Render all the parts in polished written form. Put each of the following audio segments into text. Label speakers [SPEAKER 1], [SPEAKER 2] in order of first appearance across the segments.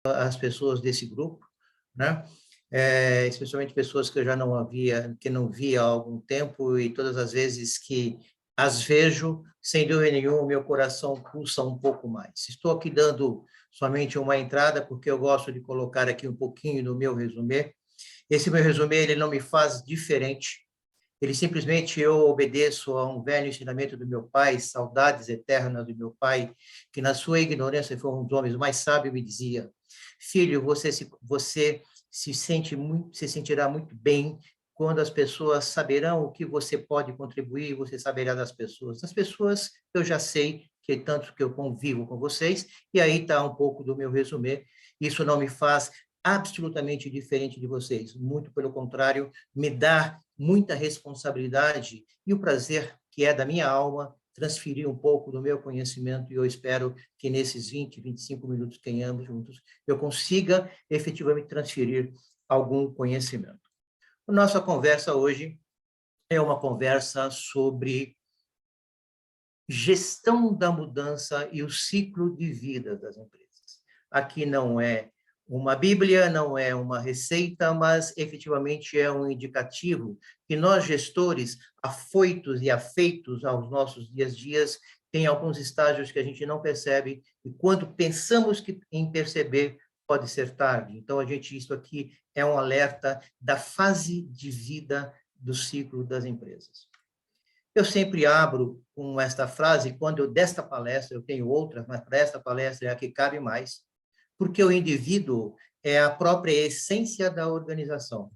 [SPEAKER 1] as pessoas desse grupo, né? Especialmente pessoas que eu já não via há algum tempo, e todas as vezes que as vejo, sem dúvida nenhuma, meu coração pulsa um pouco mais. Estou aqui dando somente uma entrada, porque eu gosto de colocar aqui um pouquinho do meu resumê. Esse meu resumê, ele não me faz diferente. Ele simplesmente, eu obedeço a um velho ensinamento do meu pai, saudades eternas do meu pai, que na sua ignorância foi um dos homens mais sábios, me dizia: filho, você se sentirá muito bem quando as pessoas saberão o que você pode contribuir, você saberá das pessoas. Das pessoas, eu já sei, que tanto que eu convivo com vocês, e aí está um pouco do meu resumê. Isso não me faz absolutamente diferente de vocês, muito pelo contrário, me dá muita responsabilidade e o prazer que é da minha alma transferir um pouco do meu conhecimento, e eu espero que nesses 20, 25 minutos que tenhamos juntos, eu consiga efetivamente transferir algum conhecimento. A nossa conversa hoje é uma conversa sobre gestão da mudança e o ciclo de vida das empresas. Aqui não é uma Bíblia, não é uma receita, mas efetivamente é um indicativo que nós, gestores, afoitos e afeitos aos nossos dias a dias, tem alguns estágios que a gente não percebe, e quando pensamos em perceber, pode ser tarde. Então, isso aqui é um alerta da fase de vida do ciclo das empresas. Eu sempre abro com esta frase, quando desta palestra, eu tenho outras, mas para esta palestra é a que cabe mais, porque o indivíduo é a própria essência da organização.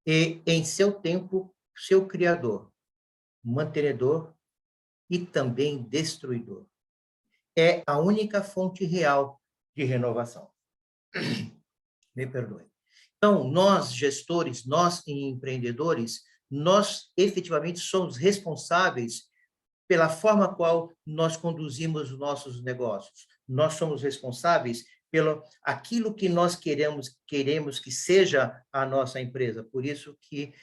[SPEAKER 1] E, em seu tempo, seu criador, mantenedor e também destruidor. É a única fonte real de renovação. Me perdoe. Então, nós, gestores, nós, empreendedores, nós efetivamente somos responsáveis pela forma qual nós conduzimos os nossos negócios. Nós somos responsáveis pelo aquilo que nós queremos que seja a nossa empresa. Por isso que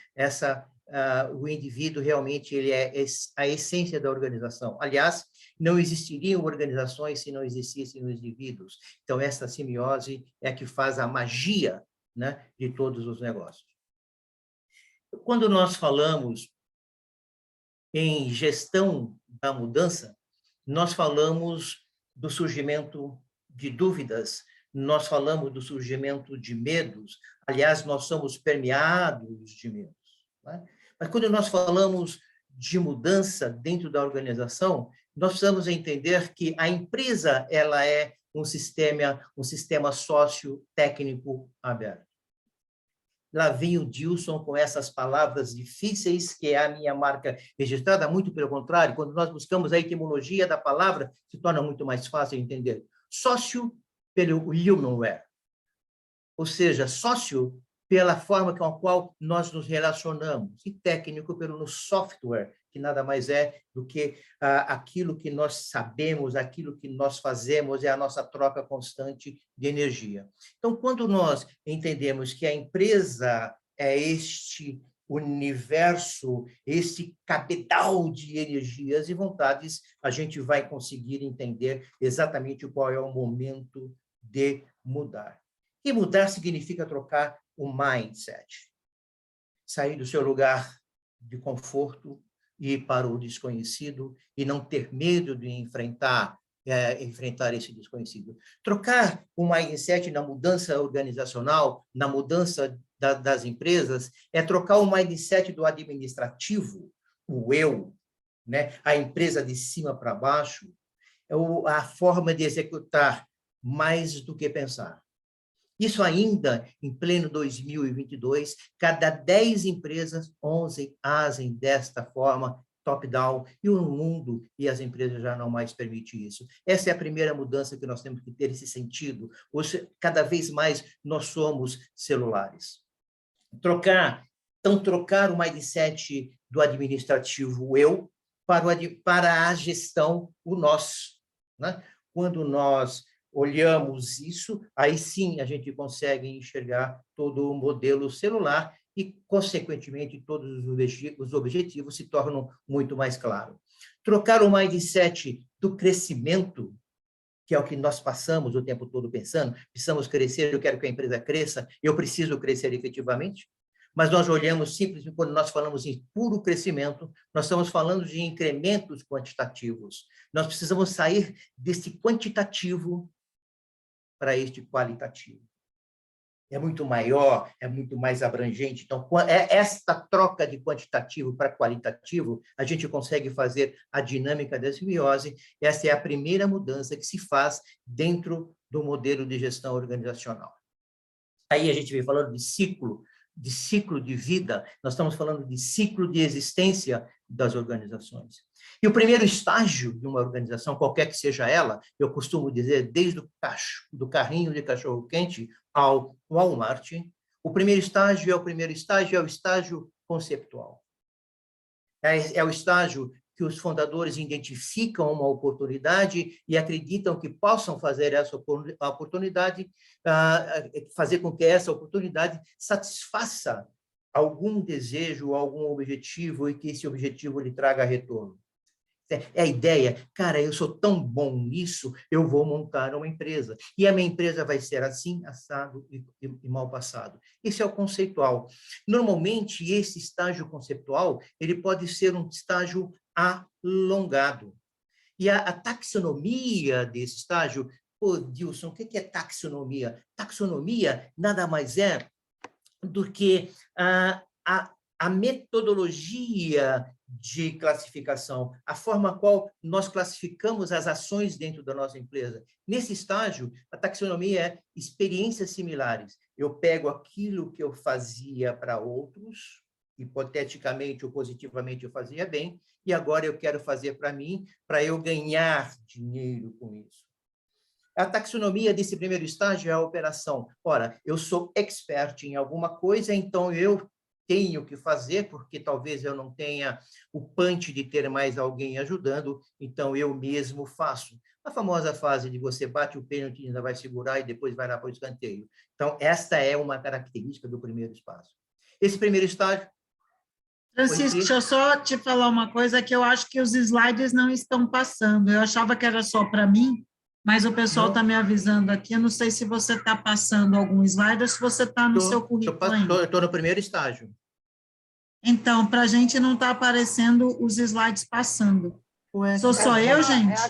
[SPEAKER 1] o indivíduo realmente ele é a essência da organização. Aliás, não existiriam organizações se não existissem os indivíduos. Então, essa simbiose é que faz a magia, né, de todos os negócios. Quando nós falamos em gestão da mudança, nós falamos do surgimento de dúvidas, nós falamos do surgimento de medos. Aliás, nós somos permeados de medos, né? Mas quando nós falamos de mudança dentro da organização, nós precisamos entender que a empresa ela é um sistema sócio-técnico aberto. Lá vem o Dilson com essas palavras difíceis, que é a minha marca registrada, muito pelo contrário, quando nós buscamos a etimologia da palavra, se torna muito mais fácil de entender. Sócio pelo humanware, ou seja, sócio pela forma com a qual nós nos relacionamos, e técnico pelo software, que nada mais é do que aquilo que nós sabemos, aquilo que nós fazemos, é a nossa troca constante de energia. Então, quando nós entendemos que a empresa é este universo, este cabedal de energias e vontades, a gente vai conseguir entender exatamente qual é o momento de mudar. E mudar significa trocar o mindset, sair do seu lugar de conforto e ir para o desconhecido e não ter medo de enfrentar esse desconhecido. Trocar o mindset na mudança organizacional, na mudança das empresas, é trocar o mindset do administrativo, o eu, né? A empresa de cima para baixo, é a forma de executar mais do que pensar. Isso ainda, em pleno 2022, cada 10 empresas, 11 agem desta forma, top-down, e o mundo e as empresas já não mais permitem isso. Essa é a primeira mudança que nós temos que ter esse sentido. Hoje, cada vez mais, nós somos celulares. Trocar o mindset do administrativo eu para a gestão o nós, né? Quando nós olhamos isso, aí sim a gente consegue enxergar todo o modelo celular e, consequentemente, todos os objetivos se tornam muito mais claros. Trocar o mindset do crescimento, que é o que nós passamos o tempo todo pensando, precisamos crescer, eu quero que a empresa cresça, eu preciso crescer efetivamente, mas nós olhamos simplesmente, quando nós falamos em puro crescimento, nós estamos falando de incrementos quantitativos. Nós precisamos sair desse quantitativo para este qualitativo. É muito maior, é muito mais abrangente. Então, esta troca de quantitativo para qualitativo, a gente consegue fazer a dinâmica da simbiose. Essa é a primeira mudança que se faz dentro do modelo de gestão organizacional. Aí a gente vem falando de ciclo de vida, nós estamos falando de ciclo de existência das organizações. E o primeiro estágio de uma organização, qualquer que seja ela, eu costumo dizer, desde do carrinho de cachorro-quente ao Walmart, o primeiro estágio é o estágio conceptual. É o estágio que os fundadores identificam uma oportunidade e acreditam que possam fazer essa oportunidade, fazer com que essa oportunidade satisfaça algum desejo, algum objetivo e que esse objetivo lhe traga retorno. É a ideia, cara, eu sou tão bom nisso, eu vou montar uma empresa. E a minha empresa vai ser assim, assado e mal passado. Esse é o conceitual. Normalmente, esse estágio conceitual, ele pode ser um estágio alongado. E a taxonomia desse estágio, pô, Dilson, o que é taxonomia? Taxonomia nada mais é do que a metodologia de classificação, a forma qual nós classificamos as ações dentro da nossa empresa. Nesse estágio, a taxonomia é experiências similares. Eu pego aquilo que eu fazia para outros, hipoteticamente ou positivamente eu fazia bem, e agora eu quero fazer para mim, para eu ganhar dinheiro com isso. A taxonomia desse primeiro estágio é a operação. Ora, eu sou expert em alguma coisa, então eu tenho que fazer, porque talvez eu não tenha o punch de ter mais alguém ajudando, então eu mesmo faço. A famosa fase de você bate o pênalti, ainda vai segurar e depois vai lá para o escanteio. Então, esta é uma característica do primeiro espaço. Esse primeiro estágio...
[SPEAKER 2] Francisco, deixa eu só te falar uma coisa, que eu acho que os slides não estão passando. Eu achava que era só para mim, mas o pessoal está me avisando aqui. Eu não sei se você está passando algum slide ou se você está no seu currículo ainda.
[SPEAKER 1] Eu estou no primeiro estágio.
[SPEAKER 2] Então, para a gente não está aparecendo os slides passando.
[SPEAKER 1] Ué,
[SPEAKER 2] sou só eu, gente?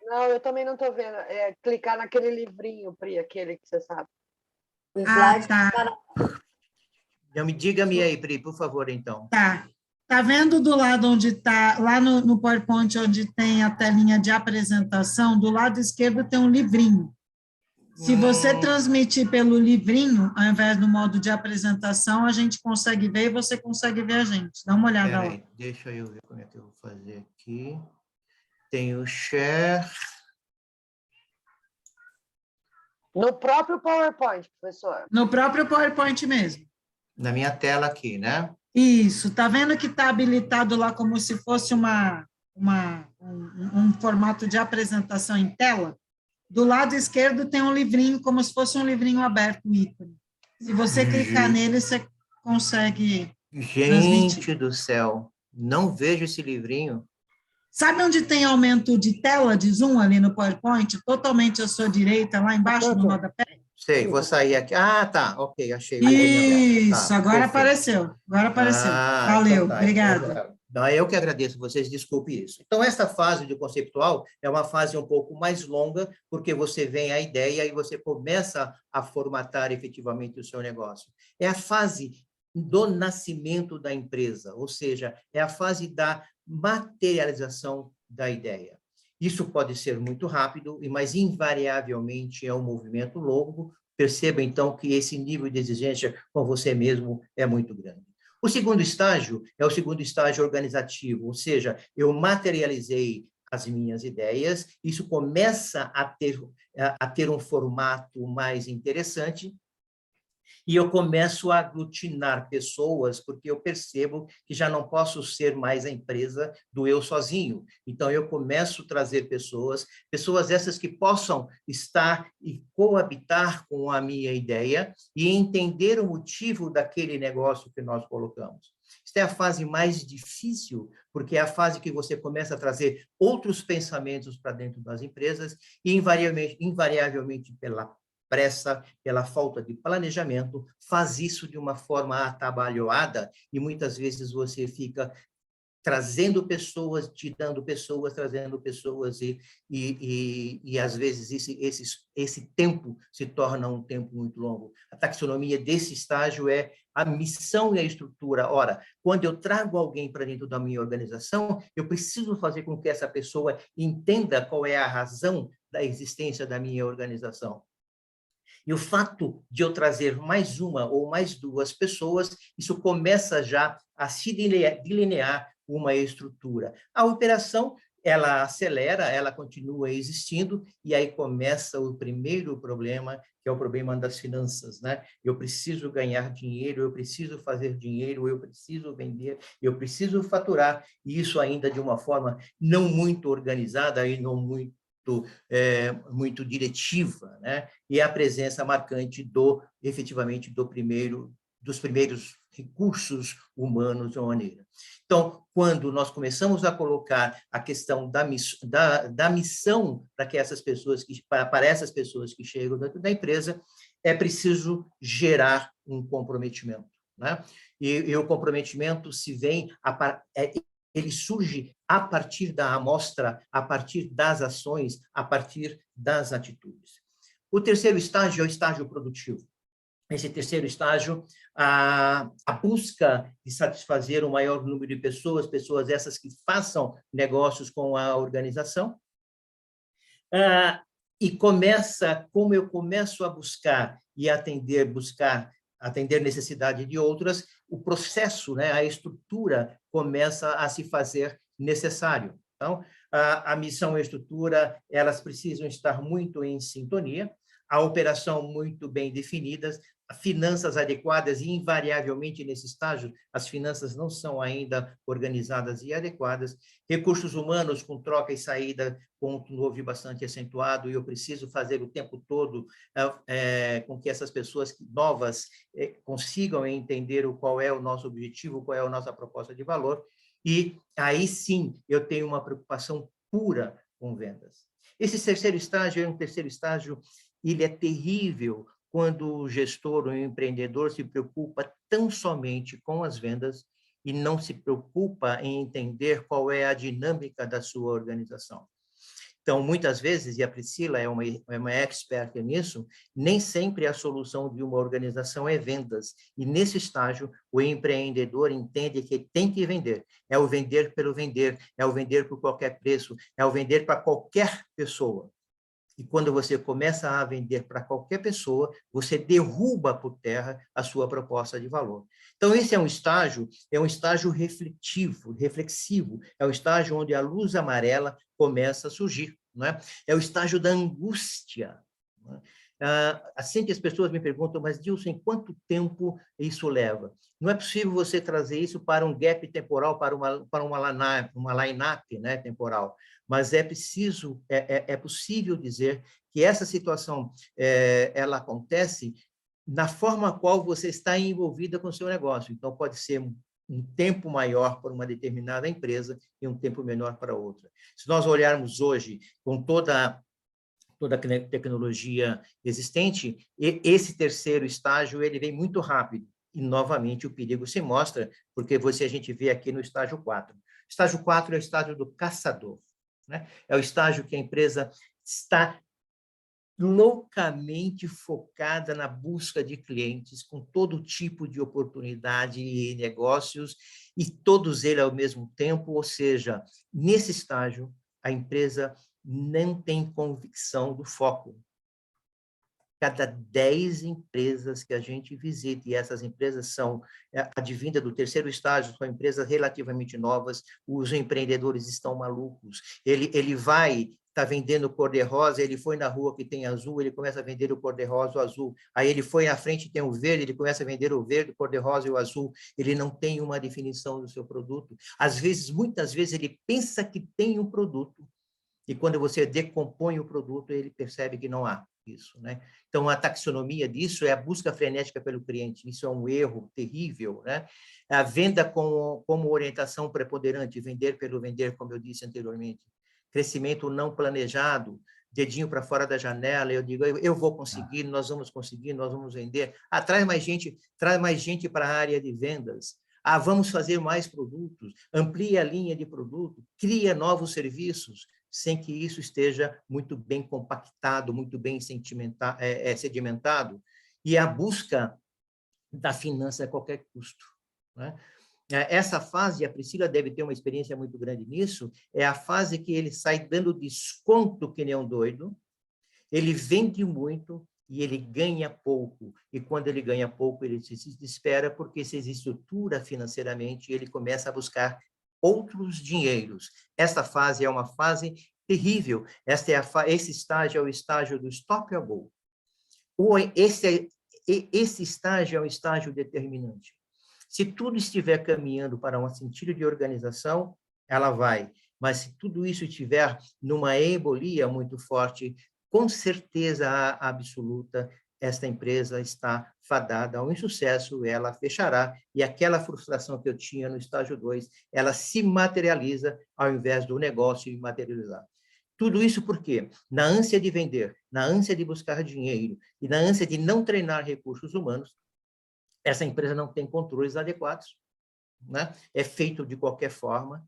[SPEAKER 3] Não, eu também não estou vendo. É clicar naquele livrinho, Pri, aquele que você sabe.
[SPEAKER 2] O slide tá.
[SPEAKER 1] Diga-me aí, Pri, por favor, então.
[SPEAKER 2] Tá. Tá vendo do lado onde está, lá no PowerPoint, onde tem a telinha de apresentação, do lado esquerdo tem um livrinho. Se você transmitir pelo livrinho, ao invés do modo de apresentação, a gente consegue ver e você consegue ver a gente. Dá uma olhada lá.
[SPEAKER 1] Deixa eu ver como é que eu vou fazer aqui. Tem o share.
[SPEAKER 3] No próprio PowerPoint, professor.
[SPEAKER 2] No próprio PowerPoint mesmo.
[SPEAKER 1] Na minha tela aqui, né?
[SPEAKER 2] Isso. Tá vendo que está habilitado lá como se fosse um formato de apresentação em tela? Do lado esquerdo tem um livrinho, como se fosse um livrinho aberto, o ícone. Se você clicar nele, você consegue transmitir.
[SPEAKER 1] Gente do céu, não vejo esse livrinho.
[SPEAKER 2] Sabe onde tem aumento de tela, de zoom ali no PowerPoint? Totalmente à sua direita, lá embaixo no rodapé?
[SPEAKER 1] Sei, vou sair aqui. Ah, tá, ok, achei.
[SPEAKER 2] Isso,
[SPEAKER 1] tá,
[SPEAKER 2] agora
[SPEAKER 1] perfeito.
[SPEAKER 2] apareceu. Agora apareceu. Valeu,
[SPEAKER 1] então tá,
[SPEAKER 2] obrigada.
[SPEAKER 1] Eu que agradeço, vocês desculpem isso. Então, essa fase do conceptual é uma fase um pouco mais longa, porque você vem a ideia e você começa a formatar efetivamente o seu negócio. É a fase do nascimento da empresa, ou seja, é a fase da materialização da ideia. Isso pode ser muito rápido, mas invariavelmente é um movimento longo. Perceba, então, que esse nível de exigência com você mesmo é muito grande. O segundo estágio é o segundo estágio organizativo, ou seja, eu materializei as minhas ideias, isso começa a ter um formato mais interessante, E eu começo a aglutinar pessoas, porque eu percebo que já não posso ser mais a empresa do eu sozinho. Então, eu começo a trazer pessoas, pessoas essas que possam estar e coabitar com a minha ideia e entender o motivo daquele negócio que nós colocamos. Esta é a fase mais difícil, porque é a fase que você começa a trazer outros pensamentos para dentro das empresas e, invariavelmente pela pressa, pela falta de planejamento, faz isso de uma forma atabalhoada e muitas vezes você fica trazendo pessoas, tirando pessoas, trazendo pessoas e às vezes esse tempo se torna um tempo muito longo. A taxonomia desse estágio é a missão e a estrutura. Ora, quando eu trago alguém para dentro da minha organização, eu preciso fazer com que essa pessoa entenda qual é a razão da existência da minha organização. E o fato de eu trazer mais uma ou mais duas pessoas, isso começa já a se delinear uma estrutura. A operação, ela acelera, ela continua existindo, e aí começa o primeiro problema, que é o problema das finanças, né? Eu preciso ganhar dinheiro, eu preciso fazer dinheiro, eu preciso vender, eu preciso faturar, e isso ainda de uma forma não muito organizada e não muito diretiva, né? E a presença marcante efetivamente, dos primeiros recursos humanos de uma maneira. Então, quando nós começamos a colocar a questão da missão para essas pessoas que chegam dentro da empresa, é preciso gerar um comprometimento, né? E o comprometimento ele surge a partir da amostra, a partir das ações, a partir das atitudes. O terceiro estágio é o estágio produtivo. Esse terceiro estágio, a busca de satisfazer o maior número de pessoas essas que façam negócios com a organização, e como eu começo a buscar e atender necessidade de outras, o processo, né, a estrutura começa a se fazer necessário. Então, a missão e a estrutura, elas precisam estar muito em sintonia, a operação muito bem definidas, finanças adequadas, e invariavelmente nesse estágio as finanças não são ainda organizadas e adequadas, recursos humanos com troca e saída, ponto novo e bastante acentuado, e eu preciso fazer o tempo todo com que essas pessoas novas consigam entender qual é o nosso objetivo, qual é a nossa proposta de valor, e aí sim eu tenho uma preocupação pura com vendas. Esse terceiro estágio é um terceiro estágio, ele é terrível quando o gestor ou o empreendedor se preocupa tão somente com as vendas e não se preocupa em entender qual é a dinâmica da sua organização. Então, muitas vezes, e a Priscila é uma expert nisso, nem sempre a solução de uma organização é vendas. E nesse estágio, o empreendedor entende que tem que vender. É o vender pelo vender, é o vender por qualquer preço, é o vender para qualquer pessoa. E quando você começa a vender para qualquer pessoa, você derruba por terra a sua proposta de valor. Então, esse é um estágio reflexivo, é um estágio onde a luz amarela começa a surgir, não é? É o estágio da angústia. Não é? Assim que as pessoas me perguntam, mas, Dilson, quanto tempo isso leva? Não é possível você trazer isso para um gap temporal, para uma line-up, né, temporal, mas é possível dizer que essa situação ela acontece na forma qual você está envolvida com o seu negócio. Então, pode ser um tempo maior para uma determinada empresa e um tempo menor para outra. Se nós olharmos hoje com toda a tecnologia existente, esse terceiro estágio ele vem muito rápido. E, novamente, o perigo se mostra, porque a gente vê aqui no estágio 4. O estágio 4 é o estágio do caçador, né? É o estágio que a empresa está loucamente focada na busca de clientes, com todo tipo de oportunidade e negócios, e todos eles ao mesmo tempo, ou seja, nesse estágio, a empresa não tem convicção do foco. Cada 10 empresas que a gente visita, e essas empresas são advindas do terceiro estágio, são empresas relativamente novas, os empreendedores estão malucos, ele vai está vendendo cor-de-rosa, ele foi na rua que tem azul, ele começa a vender o cor-de-rosa, o azul. Aí ele foi à frente, tem o verde, ele começa a vender o verde, o cor-de-rosa e o azul. Ele não tem uma definição do seu produto. Às vezes, muitas vezes, ele pensa que tem um produto, e quando você decompõe o produto, ele percebe que não há isso, né? Então, a taxonomia disso é a busca frenética pelo cliente. Isso é um erro terrível, né? A venda como orientação preponderante, vender pelo vender, como eu disse anteriormente. Crescimento não planejado, dedinho para fora da janela, eu digo, eu vou conseguir, nós vamos vender. Ah, traz mais gente para a área de vendas. Ah, vamos fazer mais produtos, amplia a linha de produto, cria novos serviços, sem que isso esteja muito bem compactado, muito bem sedimentado, e a busca da finança a qualquer custo, né? Essa fase, a Priscila deve ter uma experiência muito grande nisso, é a fase que ele sai dando desconto que nem um doido, ele vende muito e ele ganha pouco, e quando ele ganha pouco, ele se desespera porque se estrutura financeiramente, ele começa a buscar outros dinheiros. Essa fase é uma fase terrível. Esse estágio é o estágio do stop or go. Esse estágio é um estágio determinante. Se tudo estiver caminhando para um sentido de organização, ela vai. Mas se tudo isso estiver numa embolia muito forte, com certeza absoluta, esta empresa está fadada ao insucesso, ela fechará, e aquela frustração que eu tinha no estágio 2, ela se materializa ao invés do negócio materializar. Tudo isso por quê? Na ânsia de vender, na ânsia de buscar dinheiro e na ânsia de não treinar recursos humanos, essa empresa não tem controles adequados, né? É feito de qualquer forma,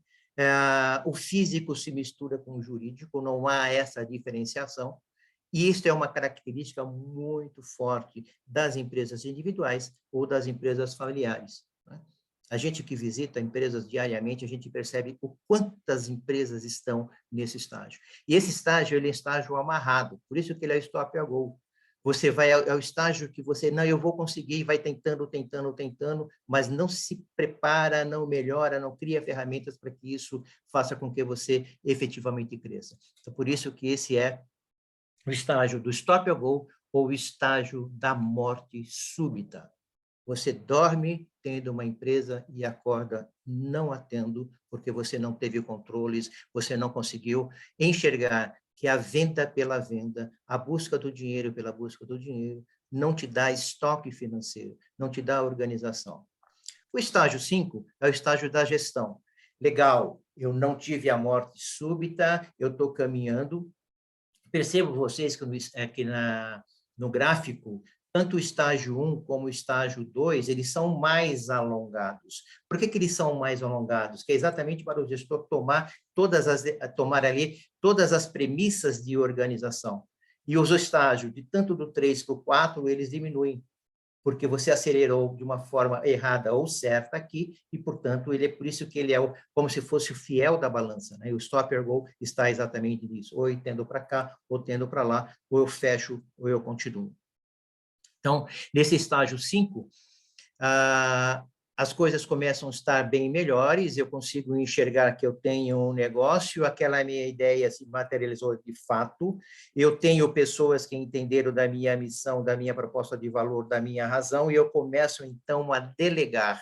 [SPEAKER 1] o físico se mistura com o jurídico, não há essa diferenciação, e isso é uma característica muito forte das empresas individuais ou das empresas familiares, né? A gente que visita empresas diariamente, a gente percebe o quantas empresas estão nesse estágio. E esse estágio, ele é um estágio amarrado, por isso que ele é stop or go. Você vai ao estágio que você, não, eu vou conseguir, vai tentando, mas não se prepara, não melhora, não cria ferramentas para que isso faça com que você efetivamente cresça. Então, por isso que esse é o estágio do stop or go, ou o estágio da morte súbita. Você dorme tendo uma empresa e acorda não a tendo, porque você não teve controles, você não conseguiu enxergar que a venda pela venda, a busca do dinheiro pela busca do dinheiro, não te dá estoque financeiro, não te dá organização. O estágio 5 é o estágio da gestão. Legal, eu não tive a morte súbita, eu estou caminhando. Percebo vocês que no gráfico, tanto o estágio 1 como o estágio 2, eles são mais alongados. Por que eles são mais alongados? Que é exatamente para o gestor tomar ali todas as premissas de organização. E os estágios, tanto do 3 para o 4, eles diminuem, porque você acelerou de uma forma errada ou certa aqui, e, portanto, ele é por isso que ele é como se fosse o fiel da balança, né? E o stop or go está exatamente nisso, ou eu tendo para cá, ou tendo para lá, ou eu fecho, ou eu continuo. Então, nesse estágio 5, as coisas começam a estar bem melhores, eu consigo enxergar que eu tenho um negócio, aquela minha ideia se materializou de fato, eu tenho pessoas que entenderam da minha missão, da minha proposta de valor, da minha razão, e eu começo, então, a delegar,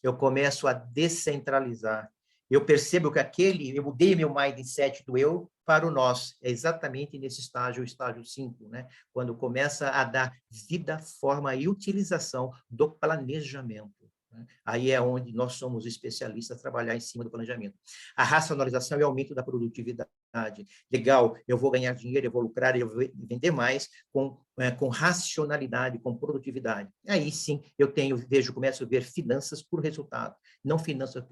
[SPEAKER 1] eu começo a descentralizar. Eu percebo que eu mudei meu mindset do eu para o nós, é exatamente nesse estágio, o estágio 5, né? Quando começa a dar vida, forma e utilização do planejamento. Aí é onde nós somos especialistas a trabalhar em cima do planejamento. A racionalização e aumento da produtividade. Legal, eu vou ganhar dinheiro, eu vou lucrar, eu vou vender mais com racionalidade, com produtividade. Aí sim, começo a ver finanças por resultado. Não finanças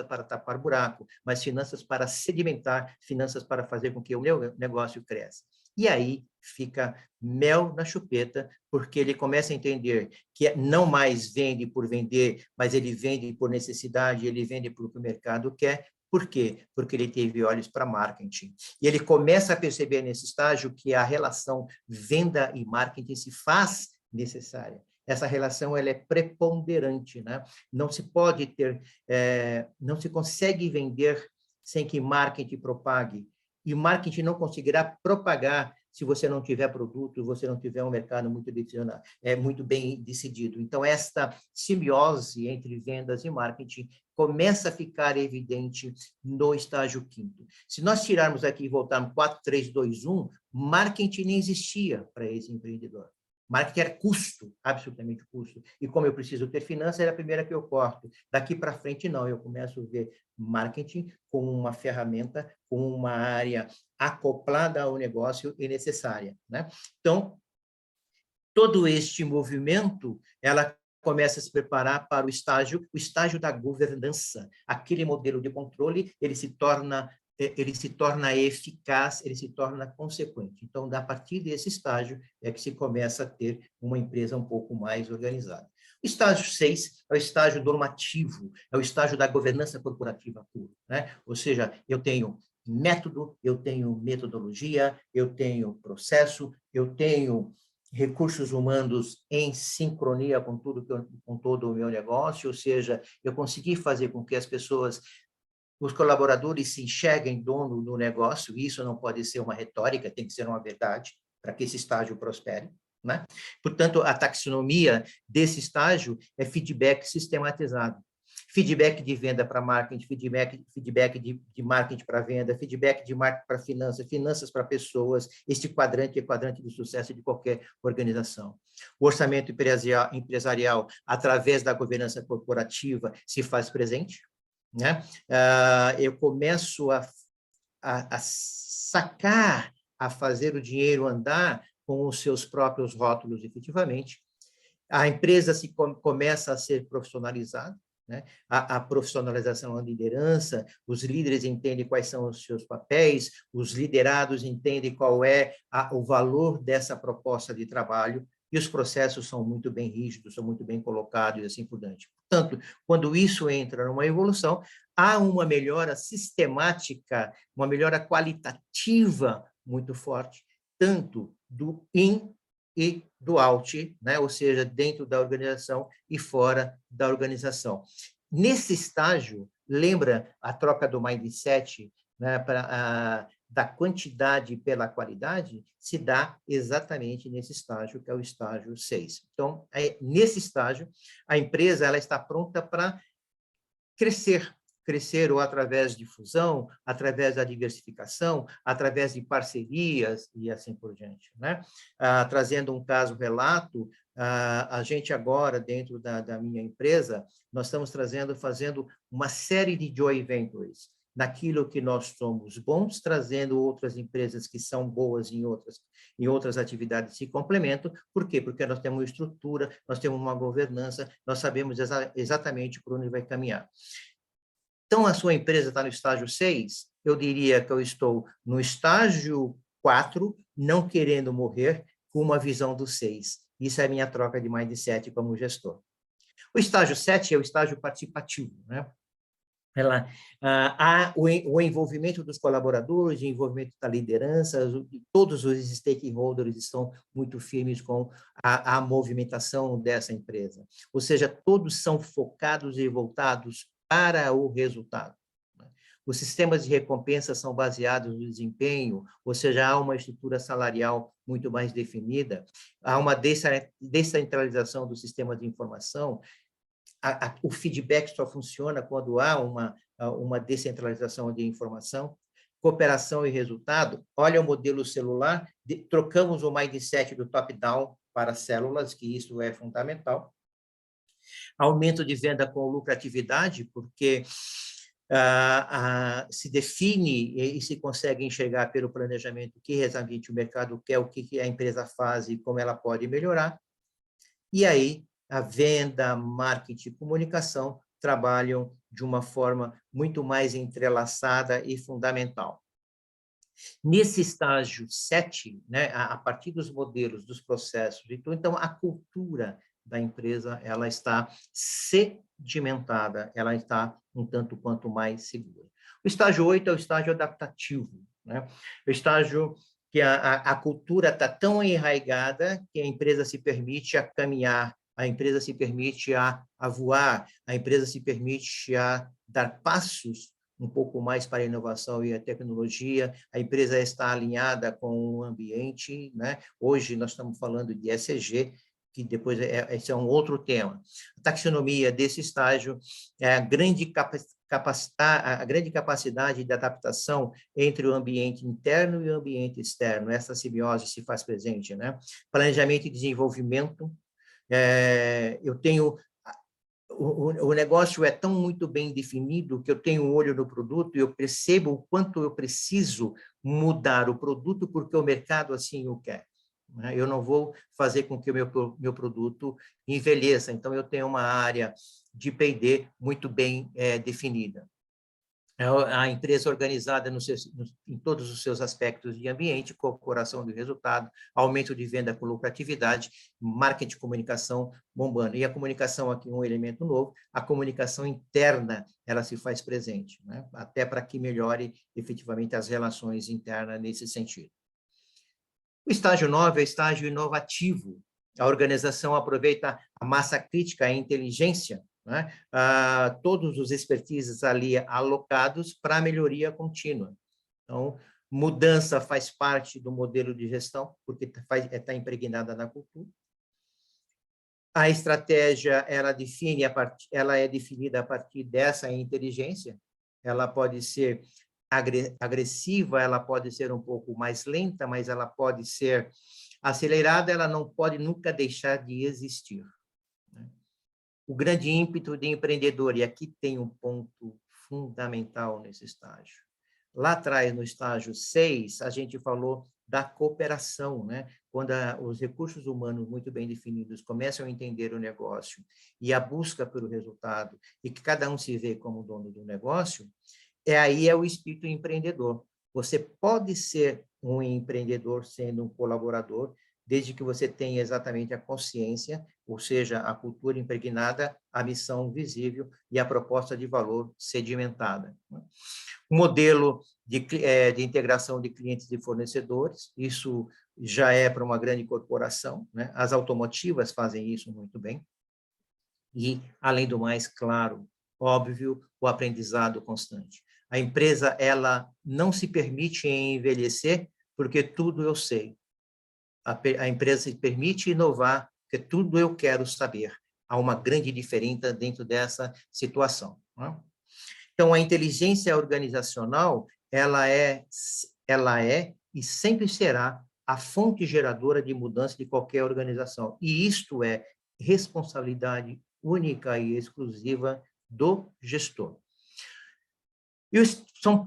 [SPEAKER 1] para tapar buraco, mas finanças para sedimentar, finanças para fazer com que o meu negócio cresça. E aí fica mel na chupeta, porque ele começa a entender que não mais vende por vender, mas ele vende por necessidade, ele vende por que o mercado quer. Por quê? Porque ele teve olhos para marketing. E ele começa a perceber nesse estágio que a relação venda e marketing se faz necessária. Essa relação ela é preponderante, né? Não se consegue vender sem que marketing propague. E marketing não conseguirá propagar se você não tiver produto, você não tiver um mercado muito bem decidido. Então, esta simbiose entre vendas e marketing começa a ficar evidente no estágio 5º. Se nós tirarmos aqui e voltarmos 4, 3, 2, 1, marketing nem existia para esse empreendedor. Marketing era custo, absolutamente custo. E como eu preciso ter finanças, era a primeira que eu corto. Daqui para frente, não. Eu começo a ver marketing como uma ferramenta, como uma área acoplada ao negócio e necessária, né? Então, todo este movimento, ela começa a se preparar para o estágio da governança. Aquele modelo de controle, ele se torna eficaz, ele se torna consequente. Então, a partir desse estágio, é que se começa a ter uma empresa um pouco mais organizada. O estágio 6 é o estágio normativo, é o estágio da governança corporativa pura, né? Ou seja, eu tenho método, eu tenho metodologia, eu tenho processo, eu tenho recursos humanos em sincronia com com todo o meu negócio, ou seja, eu consegui fazer com que as pessoas, os colaboradores se enxerguem dono do negócio, e isso não pode ser uma retórica, tem que ser uma verdade, para que esse estágio prospere, né? Portanto, a taxonomia desse estágio é feedback sistematizado. Feedback de venda para marketing, feedback de marketing para venda, feedback de marketing para finanças, finanças para pessoas. Este quadrante é quadrante do sucesso de qualquer organização. O orçamento empresarial, através da governança corporativa, se faz presente, né? Eu começo a sacar, a fazer o dinheiro andar com os seus próprios rótulos, efetivamente. A empresa começa a ser profissionalizada, né? A profissionalização da liderança, os líderes entendem quais são os seus papéis, os liderados entendem qual é o valor dessa proposta de trabalho, e os processos são muito bem rígidos, são muito bem colocados e assim por diante. Portanto, quando isso entra numa evolução, há uma melhora sistemática, uma melhora qualitativa muito forte, tanto do in e do out, né? Ou seja, dentro da organização e fora da organização. Nesse estágio, lembra a troca do mindset, né, da quantidade pela qualidade, se dá exatamente nesse estágio, que é o estágio 6. Então, nesse estágio, a empresa ela está pronta para crescer ou através de fusão, através da diversificação, através de parcerias e assim por diante, né? Trazendo um caso relato, a gente agora, dentro da minha empresa, nós estamos fazendo uma série de joint ventures, naquilo que nós somos bons, trazendo outras empresas que são boas em outras atividades se complementam. Por quê? Porque nós temos uma estrutura, nós temos uma governança, nós sabemos exatamente por onde vai caminhar. Então, a sua empresa está no estágio 6, eu diria que eu estou no estágio 4, não querendo morrer, com uma visão do 6. Isso é a minha troca de mindset como gestor. O estágio 7 é o estágio participativo, né? Há o envolvimento dos colaboradores, o envolvimento da liderança, todos os stakeholders estão muito firmes com a movimentação dessa empresa. Ou seja, todos são focados e voltados para o resultado. Os sistemas de recompensa são baseados no desempenho, ou seja, há uma estrutura salarial muito mais definida, há uma descentralização do sistema de informação, o feedback só funciona quando há uma descentralização de informação, cooperação e resultado. Olha o modelo celular, trocamos o mindset do top-down para células, que isso é fundamental. Aumento de venda com lucratividade, porque se define e se consegue enxergar pelo planejamento que exatamente o mercado quer, o que a empresa faz e como ela pode melhorar. E aí, a venda, marketing e comunicação trabalham de uma forma muito mais entrelaçada e fundamental. Nesse estágio 7, né, a partir dos modelos, dos processos, então a cultura da empresa ela está sedimentada, ela está um tanto quanto mais segura. O estágio 8 é o estágio adaptativo, né? O estágio que a cultura está tão enraizada que a empresa se permite a caminhar, a empresa se permite a voar, a empresa se permite a dar passos um pouco mais para a inovação e a tecnologia, a empresa está alinhada com o ambiente, né? Hoje nós estamos falando de ESG, que depois esse é um outro tema. A taxonomia desse estágio é a grande capacidade de adaptação entre o ambiente interno e o ambiente externo. Essa simbiose se faz presente, né? Planejamento e desenvolvimento. Eu tenho... O negócio é tão muito bem definido que eu tenho um olho no produto e eu percebo o quanto eu preciso mudar o produto porque o mercado assim o quer. Eu não vou fazer com que o meu produto envelheça. Então, eu tenho uma área de P&D muito bem definida. A empresa organizada em todos os seus aspectos de ambiente, corporação do resultado, aumento de venda com lucratividade, marketing e comunicação bombando. E a comunicação aqui, um elemento novo, a comunicação interna, ela se faz presente, né? Até para que melhore efetivamente as relações internas nesse sentido. O estágio 9 é o estágio inovativo. A organização aproveita a massa crítica, a inteligência, né? Todos os expertises ali alocados para a melhoria contínua. Então, mudança faz parte do modelo de gestão, porque está impregnada na cultura. A estratégia, ela é definida a partir dessa inteligência. Ela pode ser agressiva, ela pode ser um pouco mais lenta, mas ela pode ser acelerada, ela não pode nunca deixar de existir. O grande ímpeto de empreendedor, e aqui tem um ponto fundamental nesse estágio. Lá atrás, no estágio 6, a gente falou da cooperação, né? Quando os recursos humanos muito bem definidos começam a entender o negócio e a busca pelo resultado, e que cada um se vê como dono do negócio, aí é o espírito empreendedor. Você pode ser um empreendedor sendo um colaborador, desde que você tenha exatamente a consciência, ou seja, a cultura impregnada, a missão visível e a proposta de valor sedimentada. O modelo de integração de clientes e fornecedores, isso já é para uma grande corporação, né? As automotivas fazem isso muito bem. E, além do mais, claro, óbvio, o aprendizado constante. A empresa, ela não se permite envelhecer porque tudo eu sei. A empresa se permite inovar porque tudo eu quero saber. Há uma grande diferença dentro dessa situação, né? Então, a inteligência organizacional, ela é e sempre será a fonte geradora de mudança de qualquer organização. E isto é responsabilidade única e exclusiva do gestor. E são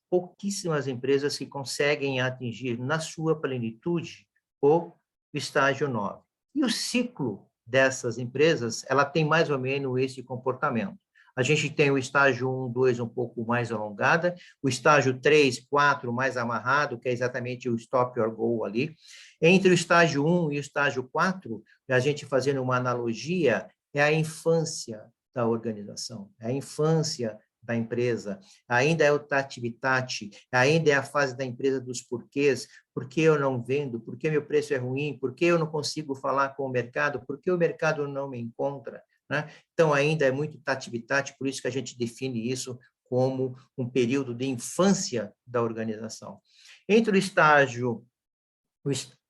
[SPEAKER 1] pouquíssimas empresas que conseguem atingir na sua plenitude o estágio 9. E o ciclo dessas empresas, ela tem mais ou menos esse comportamento. A gente tem o estágio 1, 2 um pouco mais alongada, o estágio 3, 4 mais amarrado, que é exatamente o stop or go ali. Entre o estágio 1 e o estágio 4, a gente fazendo uma analogia, é a infância da organização, é a infância da empresa, ainda é o tati-bitati, ainda é a fase da empresa dos porquês, por que eu não vendo, por que meu preço é ruim, por que eu não consigo falar com o mercado, por que o mercado não me encontra, né? Então, ainda é muito tati-bitati, por isso que a gente define isso como um período de infância da organização. Entre o estágio,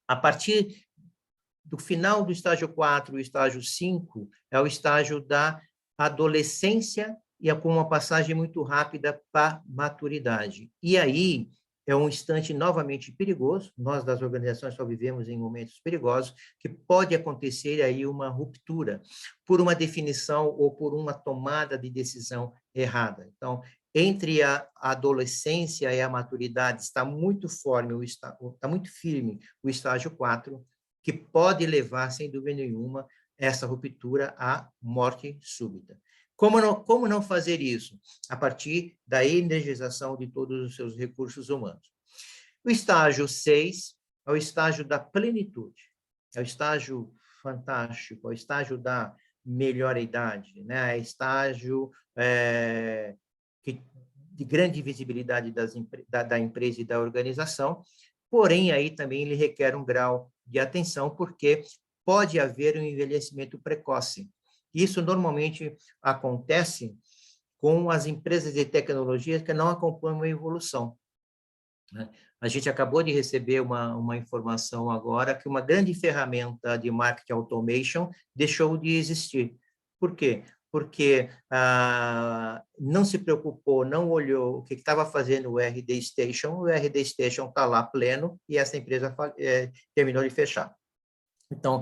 [SPEAKER 1] a partir do final do estágio 4 e o estágio 5, é o estágio da adolescência e com uma passagem muito rápida para maturidade. E aí é um instante novamente perigoso, nós das organizações só vivemos em momentos perigosos, que pode acontecer aí uma ruptura, por uma definição ou por uma tomada de decisão errada. Então, entre a adolescência e a maturidade está muito firme o estágio 4, que pode levar, sem dúvida nenhuma, essa ruptura à morte súbita. Como não fazer isso? A partir da energização de todos os seus recursos humanos. O estágio 6 é o estágio da plenitude, é o estágio fantástico, é o estágio da melhor idade, né? É o estágio de grande visibilidade da empresa e da organização, porém, aí também ele requer um grau de atenção, porque pode haver um envelhecimento precoce. Isso normalmente acontece com as empresas de tecnologia que não acompanham a evolução, né? A gente acabou de receber uma informação agora que uma grande ferramenta de marketing automation deixou de existir. Por quê? Porque não se preocupou, não olhou o que estava fazendo o RD Station está lá pleno e essa empresa terminou de fechar. Então,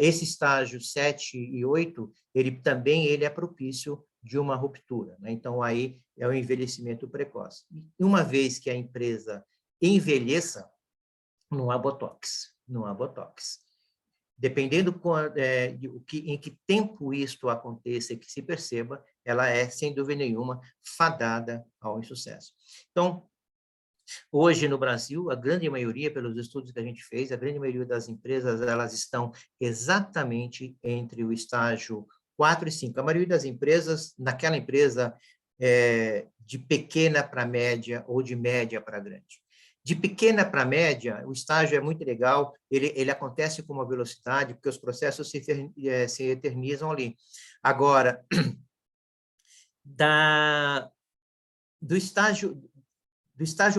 [SPEAKER 1] esse estágio 7 e 8, ele é propício de uma ruptura, né? Então, aí é o envelhecimento precoce. E uma vez que a empresa envelheça, não há botox, não há botox. Dependendo em que tempo isto aconteça e que se perceba, ela é, sem dúvida nenhuma, fadada ao insucesso. Então, hoje, no Brasil, a grande maioria, pelos estudos que a gente fez, a grande maioria das empresas, elas estão exatamente entre o estágio 4 e 5. A maioria das empresas, naquela empresa de pequena para média ou de média para grande. De pequena para média, o estágio é muito legal, ele acontece com uma velocidade, porque os processos se eternizam ali. Agora, do estágio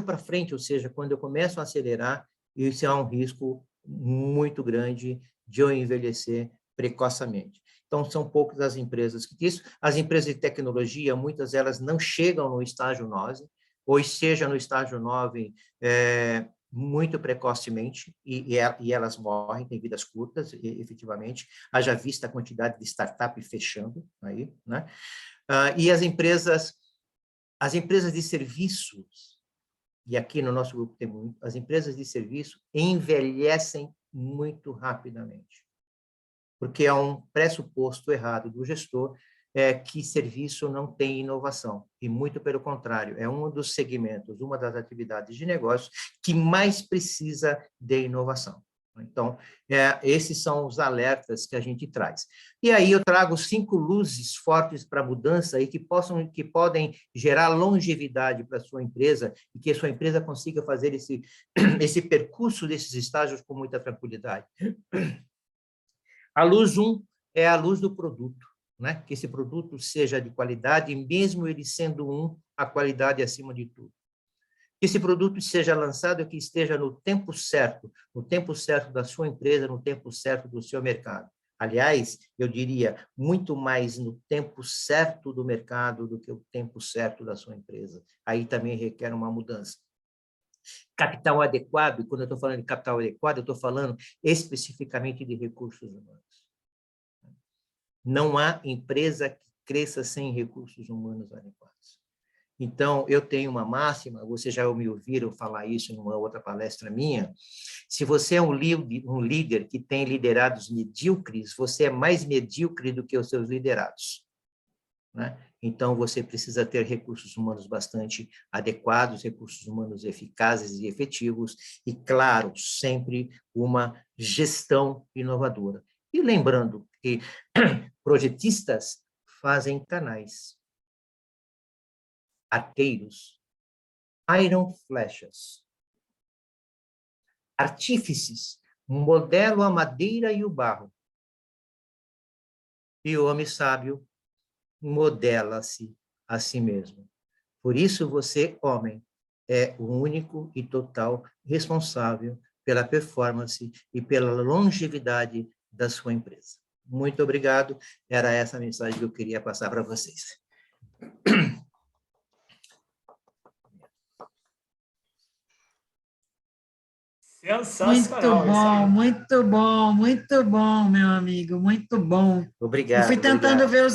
[SPEAKER 1] para frente, ou seja, quando eu começo a acelerar, isso é um risco muito grande de eu envelhecer precocemente. Então, são poucas as empresas que isso. As empresas de tecnologia, muitas delas não chegam no estágio 9, ou esteja no estágio 9 muito precocemente, e elas morrem, têm vidas curtas, efetivamente, haja vista a quantidade de startup fechando aí, né? E as empresas de serviços, e aqui no nosso grupo tem muito, as empresas de serviço envelhecem muito rapidamente, porque é um pressuposto errado do gestor que serviço não tem inovação, e muito pelo contrário, é um dos segmentos, uma das atividades de negócio que mais precisa de inovação. Então, esses são os alertas que a gente traz. E aí eu trago 5 luzes fortes para a mudança e que podem gerar longevidade para a sua empresa e que a sua empresa consiga fazer esse percurso desses estágios com muita tranquilidade. A luz 1 é a luz do produto, né? Que esse produto seja de qualidade, mesmo ele sendo a qualidade acima de tudo. Que esse produto seja lançado, que esteja no tempo certo da sua empresa, no tempo certo do seu mercado. Aliás, eu diria, muito mais no tempo certo do mercado do que o tempo certo da sua empresa. Aí também requer uma mudança. Capital adequado, e quando eu estou falando de capital adequado, eu estou falando especificamente de recursos humanos. Não há empresa que cresça sem recursos humanos adequados. Então, eu tenho uma máxima, vocês já me ouviram falar isso em uma outra palestra minha, se você é um líder que tem liderados medíocres, você é mais medíocre do que os seus liderados, né? Então, você precisa ter recursos humanos bastante adequados, recursos humanos eficazes e efetivos, e, claro, sempre uma gestão inovadora. E lembrando que projetistas fazem canais, arqueiros atiram flechas, artífices modelam a madeira e o barro, e o homem sábio modela-se a si mesmo. Por isso, você, homem, é o único e total responsável pela performance e pela longevidade da sua empresa. Muito obrigado. Era essa a mensagem que eu queria passar para vocês.
[SPEAKER 4] Sensacional.
[SPEAKER 2] Muito bom, meu amigo, muito bom.
[SPEAKER 1] Obrigado.
[SPEAKER 2] Eu fui tentando ver os